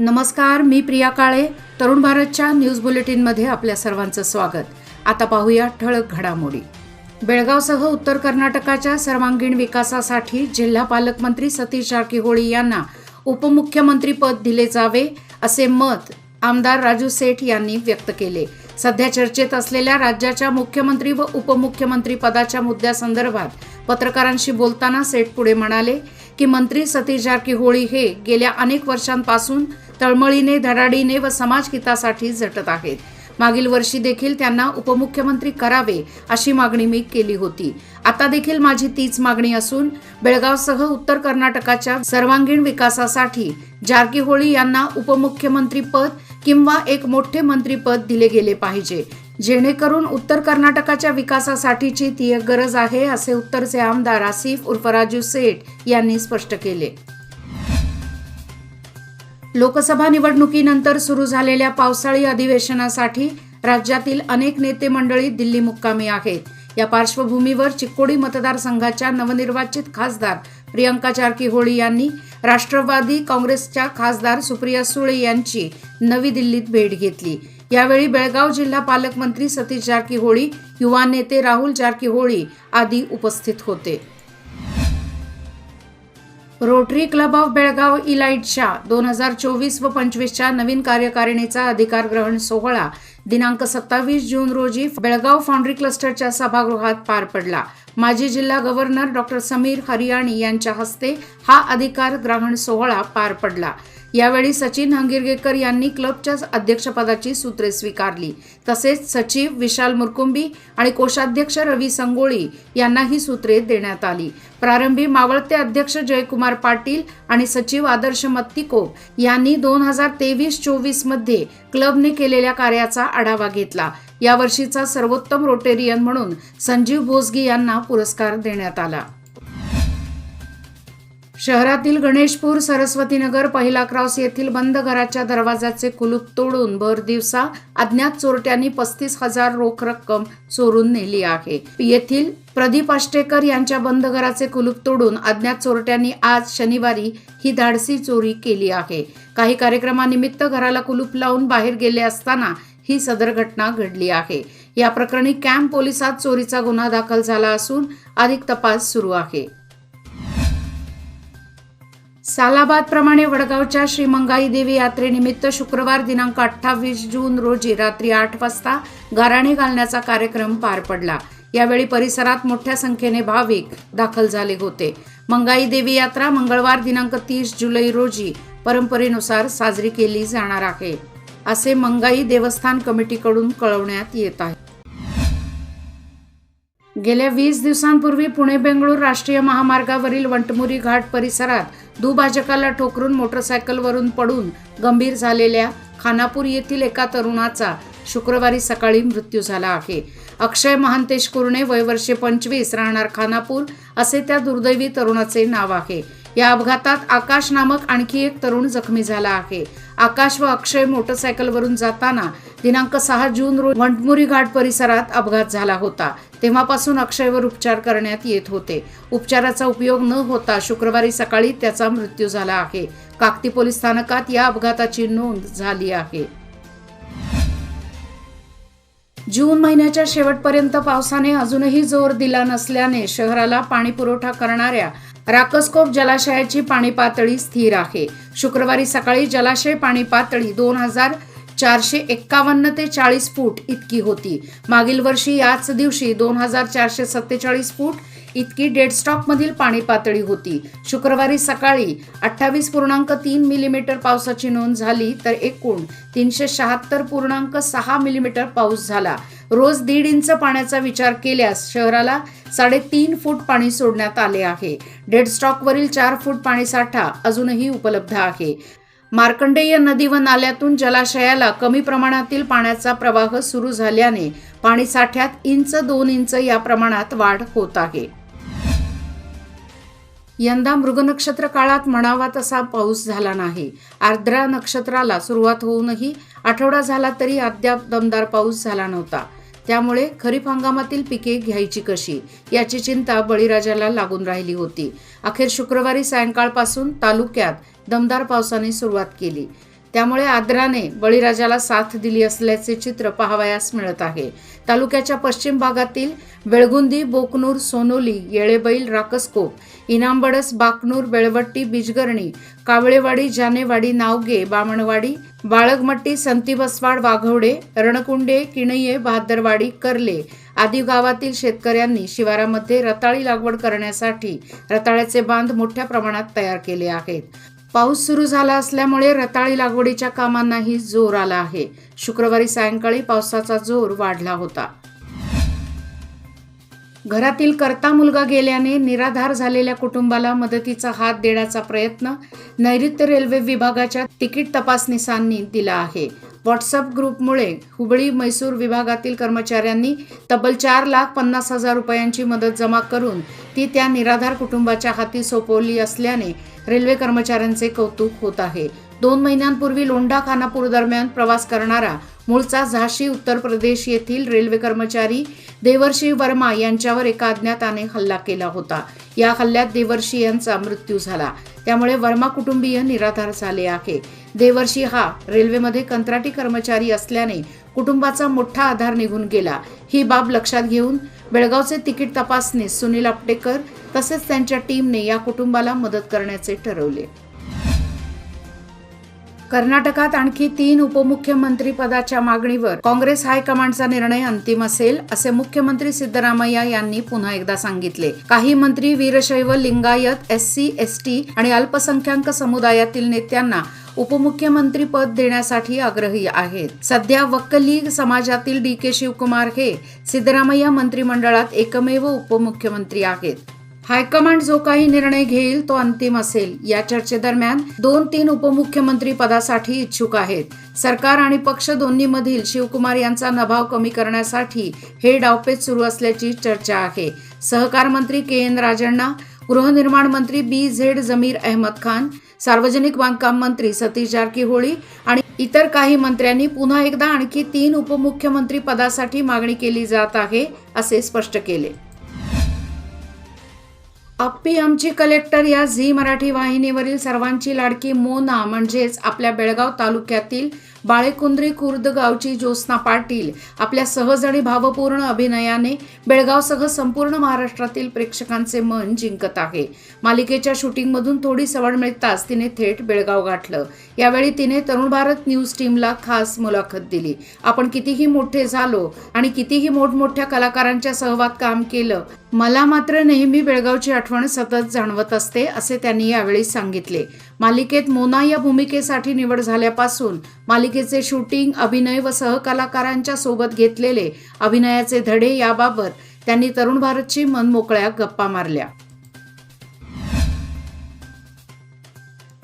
नमस्कार, मी प्रिया काळे. तरुण भारतच्या न्यूज बुलेटिनमध्ये आपल्या सर्वांचं स्वागत. आता पाहूया ठळक घडामोडी. बेळगावसह उत्तर कर्नाटकाच्या सर्वांगीण विकासासाठी जिल्हा पालकमंत्री सतीश जारकीहोळी यांना उपमुख्यमंत्री पद दिले जावे असे मत आमदार राजू सेठ यांनी व्यक्त केले. सध्या चर्चेत असलेल्या राज्याच्या मुख्यमंत्री व उपमुख्यमंत्री पदाच्या मुद्द्यासंदर्भात पत्रकारांशी बोलताना सेठ पुढे म्हणाले की मंत्री सतीश जारकीहोळी हे गेल्या अनेक वर्षांपासून तळमळीने, धडाडीने व समाजहितासाठी झटत आहेत. मागील वर्षी देखील त्यांना उपमुख्यमंत्री करावे अशी मागणी मी केली होती. आता देखील माझी तीच मागणी असून बेळगावसह उत्तर कर्नाटकाच्या सर्वांगीण विकासासाठी जारकीहोळी यांना उपमुख्यमंत्री पद किंवा एक मोठे मंत्रीपद दिले गेले पाहिजे, जेणेकरून उत्तर कर्नाटकाच्या विकासासाठीची ती एक गरज आहे, असे उत्तरचे आमदार आसिफ उर्फ राजू सेठ यांनी स्पष्ट केले. लोकसभा निवडणुकीनंतर सुरू झालेल्या पावसाळी अधिवेशनासाठी राज्यातील अनेक नेते मंडळी दिल्ली मुक्कामी आहेत. या पार्श्वभूमीवर चिक्कोडी मतदारसंघाच्या नवनिर्वाचित खासदार प्रियंका जारकीहोळी यांनी राष्ट्रवादी काँग्रेसच्या खासदार सुप्रिया सुळे यांची नवी दिल्लीत भेट घेतली. यावेळी बेळगाव जिल्हा पालकमंत्री सतीश जारकीहोळी, युवा नेते राहुल जारकीहोळी आदी उपस्थित होते. रोटरी क्लब ऑफ बेळगाव इलाइटच्या 2024 व 25च्या नवीन कार्यकारिणीचा अधिकार ग्रहण सोहळा दिनांक 27 जून रोजी बेळगाव फाउंड्री क्लस्टरच्या सभागृहात पार पडला. माजी जिल्हा गव्हर्नर डॉ. समीर हरियाणी यांच्या हस्ते हा अधिकार ग्रहण सोहळा पार पडला. यावेळी सचिन हंगिरगेकर यांनी क्लबच्या अध्यक्षपदाची सूत्रे स्वीकारली. तसेच सचिव विशाल मुरकुंबी आणि कोषाध्यक्ष रवी संगोळी यांना ही सूत्रे देण्यात आली. प्रारंभी मावळते अध्यक्ष जयकुमार पाटील आणि सचिव आदर्श मत्तिकोप यांनी 2023-24 मध्ये क्लबने केलेल्या कार्याचा आढावा घेतला. यावर्षीचा सर्वोत्तम रोटेरियन म्हणून संजीव भोसगी यांना पुरस्कार देण्यात आला. शहरातील गणेशपूर, सरस्वतीनगर, पहिला क्रॉस येथील बंद घराच्या दरवाजाचे कुलूप तोडून भर दिवसा अज्ञात चोरट्यांनी 35,000 रोख रक्कम चोरून नेली आहे. येथील प्रदीप आष्टेकर यांच्या बंद घराचे कुलूप तोडून अज्ञात चोरट्यांनी आज शनिवारी ही धाडसी चोरी केली आहे. काही कार्यक्रमानिमित्त घराला कुलूप लावून बाहेर गेले असताना ही सदर घटना घडली आहे. या प्रकरणी कॅम्प पोलिसात चोरीचा गुन्हा दाखल झाला असून अधिक तपास सुरू आहे. सालाबाद प्रमाणे वडगावच्या श्री मंगाई देवी यात्रेनिमित्त शुक्रवार दिनांक 28 जून रोजी रात्री 8 वाजता गाराणे घालण्याचा कार्यक्रम पार पडला. यावेळी परिसरात मोठ्या संख्येने भाविक दाखल झाले होते. मंगाई देवी यात्रा मंगळवार दिनांक 30 जुलै रोजी परंपरेनुसार साजरी केली जाणार आहे, असे मंगाई देवस्थान कमिटीकडून कळवण्यात येत आहे. गेल्या 20 दिवसांपूर्वी पुणे-बेंगळूर राष्ट्रीय महामार्गावरील वंटमुरी घाट परिसरात दुभाजकाला ठोकरून मोटरसायकलवरून पडून गंभीर झालेल्या खानापूर येथील एका तरुणाचा शुक्रवारी सकाळी मृत्यू झाला आहे. अक्षय महांतेश कुर्णे, वय वर्षे 25, राहणार खानापूर असे त्या दुर्दैवी तरुणाचे नाव आहे. या अपघातात आकाश नामक आणखी एक तरुण जखमी झाला आहे. आकाश व अक्षय मोटरसायकलवरून जाताना दिनांक 6 जून रोजी वंटमुरी घाट परिसरात अपघात झाला होता. तेव्हापासून अक्षयवर उपचार करण्यात येत होते. उपचाराचा उपयोग न होता शुक्रवारी सकाळी त्याचा मृत्यू झाला आहे. काकती पोलीस स्थानकात या अपघाताची नोंद झाली आहे. जून महिन्याच्या शेवटपर्यंत पावसाने अजूनही जोर दिला नसल्याने शहराला पाणी पुरवठा करणाऱ्या राकसकोप जलाशयाची पाणी पातळी स्थिर आहे. शुक्रवारी सकाळी जलाशय पाणी पातळी 2451 ते 40 फूट इतकी होती. मागील वर्षी याच दिवशी 2447 फूट इतकी डेडस्टॉकमधील पाणी पातळी होती. शुक्रवारी सकाळी 28.3 मिलीमीटर पावसाची नोंद झाली तर एकूण 376.6 मिलीमीटर पाऊस झाला. रोज 1.5 इंच पाण्याचा विचार केल्यास शहराला 3.5 फूट पाणी सोडण्यात आले आहे. डेडस्टॉकवरील 4 फूट पाणीसाठा अजूनही उपलब्ध आहे. मार्कंडेय नदी व नाल्यातून जलाशयाला कमी प्रमाणातील पाण्याचा प्रवाह सुरू झाल्याने पाणीसाठ्यात 1-2 इंच या प्रमाणात वाढ होत आहे. यंदा मृगनक्षत्र काळात म्हणावा तसा पाऊस झाला नाही. आर्द्रा नक्षत्राला सुरुवात होऊनही आठवडा झाला तरी अद्याप दमदार पाऊस झाला नव्हता. त्यामुळे खरीप हंगामातील पिके घ्यायची कशी याची चिंता बळीराजाला लागून राहिली होती. अखेर शुक्रवारी सायंकाळपासून तालुक्यात दमदार पावसाने सुरुवात केली. त्यामुळे आदराने बळीराजाला साथ दिली असल्याचे चित्र पाहावयास मिळत आहे. तालुक्याच्या पश्चिम भागातील बेळगुंदी, बोकनूर, सोनोली, येळेबैल, राकसकोप, इनामबडस, बाकनूर, बेळवट्टी, बिजगर्णी, कावळेवाडी, जानेवाडी, नावगे, बामणवाडी, बाळगमट्टी, संतीबसवाड, वाघवडे, रणकुंडे, किणये, बहादरवाडी, कर्ले आदी गावातील शेतकऱ्यांनी शिवारामध्ये रताळी लागवड करण्यासाठी रताळ्याचे बांध मोठ्या प्रमाणात तयार केले आहेत. पाऊस सुरू झाला असल्यामुळे रताळी लागवडीच्या कामांनाही जोर आला आहे. शुक्रवारी सायंकाळी पावसाचा जोर वाढला होता. घरातील करता मुलगा गेल्याने निराधार झालेल्या कुटुंबाला मदतीचा हात देण्याचा प्रयत्न नैऋत्य रेल्वे विभागाच्या तिकीट तपासनीसांनी दिला आहे. व्हॉट्सअप ग्रुपमुळे हुबळी-मैसूर विभागातील कर्मचाऱ्यांनी तब्बल 4,50,000 रुपयांची मदत जमा करून ती त्या निराधार कुटुंबाच्या हाती सोपवली असल्याने रेल्वे कर्मचाऱ्यांचे कौतुक होत आहे. 2 महिन्यांपूर्वी लोंढा खानापूर दरम्यान प्रवास करणारा मूळचा झाशी, उत्तर प्रदेश येथील रेल्वे कर्मचारी देवर्षी वर्मा यांच्यावर एका अज्ञाताने हल्ला केला होता. या हल्ल्यात देवर्षी यांचा मृत्यू झाला. त्यामुळे वर्मा कुटुंबीय निराधार झाले आहे. देवर्षी हा रेल्वेमध्ये कंत्राटी कर्मचारी असल्याने कुटुंबाचा मोठा आधार निघून गेला. ही बाब लक्षात घेऊन बेळगावचे तिकीट तपासनीस सुनील आपटेकर तसेच त्यांच्या टीमने या कुटुंबाला मदत करण्याचे ठरवले. कर्नाटकात आणखी 3 उपमुख्यमंत्री पदाच्या मागणीवर काँग्रेस हायकमांडचा निर्णय अंतिम असेल, असे मुख्यमंत्री सिद्धरामय्या यांनी पुन्हा एकदा सांगितले. काही मंत्री वीरशैव, लिंगायत, SC, ST आणि अल्पसंख्याक समुदायातील नेत्यांना उपमुख्यमंत्री पद देण्यासाठी आग्रही आहेत. सध्या वक्कली समाजातील DK शिवकुमार हे सिद्धरामय्या मंत्रिमंडळात एकमेव उपमुख्यमंत्री आहेत. हायकमांड जो काही निर्णय घेईल तो अंतिम असेल. या चर्चेदरम्यान 2-3 उपमुख्यमंत्री पदासाठी इच्छुक आहेत. सरकार आणि पक्ष दोन्हीमधील शिवकुमार यांचा नभाव कमी करण्यासाठी हे डावपेच सुरू असल्याची चर्चा आहे. सहकार मंत्री KN राजण्णा, गृहनिर्माण मंत्री BZ जमीर अहमद खान, सार्वजनिक बांधकाम मंत्री सतीश जारकीहोळी आणि इतर काही मंत्र्यांनी पुन्हा एकदा आणखी 3 उपमुख्यमंत्री पदासाठी मागणी केली जात आहे, असे स्पष्ट केले. अप्पी आमची कलेक्टर या झी मराठी वाहिनीवरील सर्वांची लाडकी मोना म्हणजेच आपल्या बेळगाव तालुक्यातील बाळेकुंद्री खुर्द गावची ज्योत्स्ना पाटील आपल्या सहज आणि भावपूर्ण अभिनयाने बेळगावसह संपूर्ण महाराष्ट्रातील प्रेक्षकांचे मन जिंकत आहे. मालिकेच्या शूटिंगमधून थोडी सवड मिळताच तिने थेट बेळगाव गाठलं. यावेळी तिने तरुण भारत न्यूज टीमला खास मुलाखत दिली. आपण कितीही मोठे झालो आणि कितीही मोठमोठ्या कलाकारांच्या सहवात काम केलं, मला मात्र नेहमी बेळगावची आठवण सतत जाणवत असते, असे त्यांनी यावेळी सांगितले. मालिकेत मोना या भूमिकेसाठी निवड झाल्यापासून मालिकेचे शूटिंग, अभिनय व सहकलाकारांच्या सोबत घेतलेले अभिनयाचे धडे याबाबत त्यांनी तरुण भारतची मनमोकळ्या गप्पा मारल्या.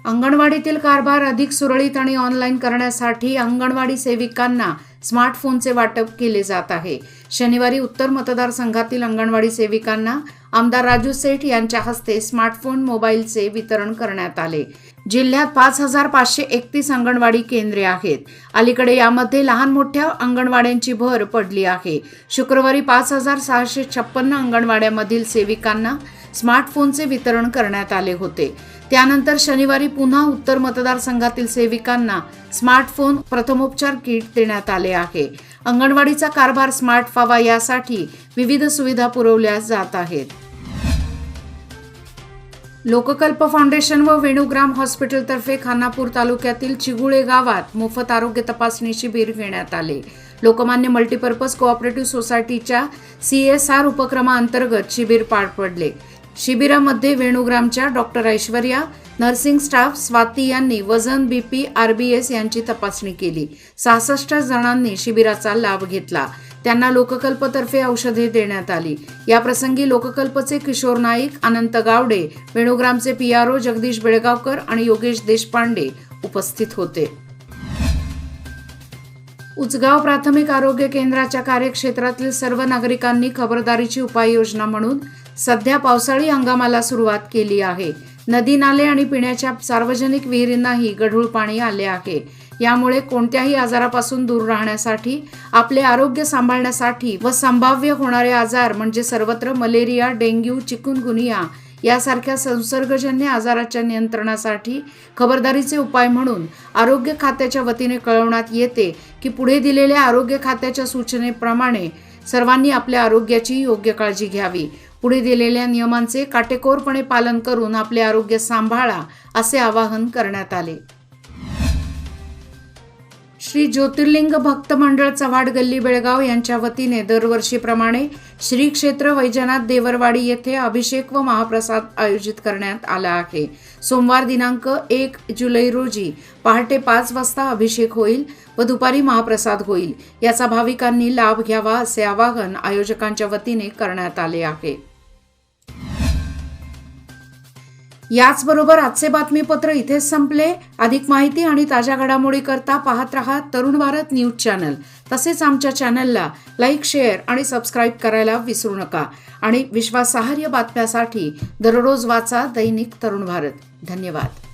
अंगणवाडीतील कारभार अधिक सुरळीत आणि ऑनलाईन करण्यासाठी अंगणवाडी सेविकांना स्मार्टफोनचे वाटप केले जात आहे. शनिवारी उत्तर मतदारसंघातील अंगणवाडी सेविकांना आमदार राजू सेठ यांच्या हस्ते स्मार्टफोन मोबाईलचे वितरण करण्यात आले. जिल्ह्यात 5,531 अंगणवाडी केंद्रे आहेत. अलीकडे यामध्ये लहान मोठ्या अंगणवाड्यांची भर पडली आहे. शुक्रवारी 5,656 अंगणवाड्यामधील सेविकांना स्मार्टफोनचे वितरण करण्यात आले होते. त्यानंतर शनिवारी पुन्हा उत्तर मतदारसंघातील सेविकांना स्मार्टफोन प्रथमोपचार किट देण्यात आले आहे. अंगणवाडीचा कारभार स्मार्ट व्हावा यासाठी विविध सुविधा पुरवल्या जात आहेत. लोककल्प फाउंडेशन व वेणुग्राम हॉस्पिटलतर्फे खानापूर तालुक्यातील चिगुळे गावात मोफत आरोग्य तपासणी शिबिर घेण्यात आले. लोकमान्य मल्टीपर्पज कोऑपरेटिव्ह सोसायटीच्या CSR उपक्रमाअंतर्गत शिबिर पार पडले. शिबिरामध्ये वेणुग्रामच्या doctor Aishwarya, nursing staff Swati यांनी वजन, BP, RBS यांची तपासणी केली. 66 जणांनी शिबिराचा लाभ घेतला. त्यांना लोककल्पतर्फे औषधे देण्यात आली. या प्रसंगी लोककल्पचे किशोर नाईक, अनंत गावडे, वेणुग्रामचे PRO जगदीश बेळगावकर आणि योगेश देशपांडे उपस्थित होते. उचगाव प्राथमिक आरोग्य केंद्राच्या कार्यक्षेत्रातील सर्व नागरिकांनी खबरदारीची उपाययोजना म्हणून सध्या पावसाळी हंगामाला सुरुवात केली आहे. नदी, नाले आणि पिण्याच्या सार्वजनिक विहिरींनाही गढूळ पाणी आले आहे. यामुळे कोणत्याही आजारापासून दूर राहण्यासाठी, आपले आरोग्य सांभाळण्यासाठी व संभाव्य होणारे आजार म्हणजे सर्वत्र मलेरिया, डेंग्यू, चिकुनगुनिया यासारख्या संसर्गजन्य आजाराच्या नियंत्रणासाठी खबरदारीचे उपाय म्हणून आरोग्य खात्याच्या वतीने कळवण्यात येते की पुढे दिलेल्या आरोग्य खात्याच्या सूचनेप्रमाणे सर्वांनी आपल्या आरोग्याची योग्य काळजी घ्यावी. पुढे दिलेल्या नियमांचे काटेकोरपणे पालन करून आपले आरोग्य सांभाळा असे आवाहन करण्यात आले. श्री ज्योतिर्लिंग भक्त मंडळ चव्हाड गल्ली बेळगाव यांच्या वतीने दरवर्षीप्रमाणे श्री क्षेत्र वैजनाथ देवरवाडी येथे अभिषेक व महाप्रसाद आयोजित करण्यात आला आहे. सोमवार दिनांक 1 जुलै रोजी पहाटे 5 वाजता अभिषेक होईल व दुपारी महाप्रसाद होईल. याचा भाविकांनी लाभ घ्यावा असे आवाहन आयोजकांच्या वतीने करण्यात आले आहे. याचबरोबर आजचे बातमीपत्र इथेच संपले. अधिक माहिती आणि ताज्या घडामोडी करता पाहत रहा तरुण भारत न्यूज चॅनल. तसेच आमच्या चॅनलला लाईक, शेअर आणि सबस्क्राईब करायला विसरू नका. आणि विश्वासार्ह बातम्यासाठी दररोज वाचा दैनिक तरुण भारत. धन्यवाद.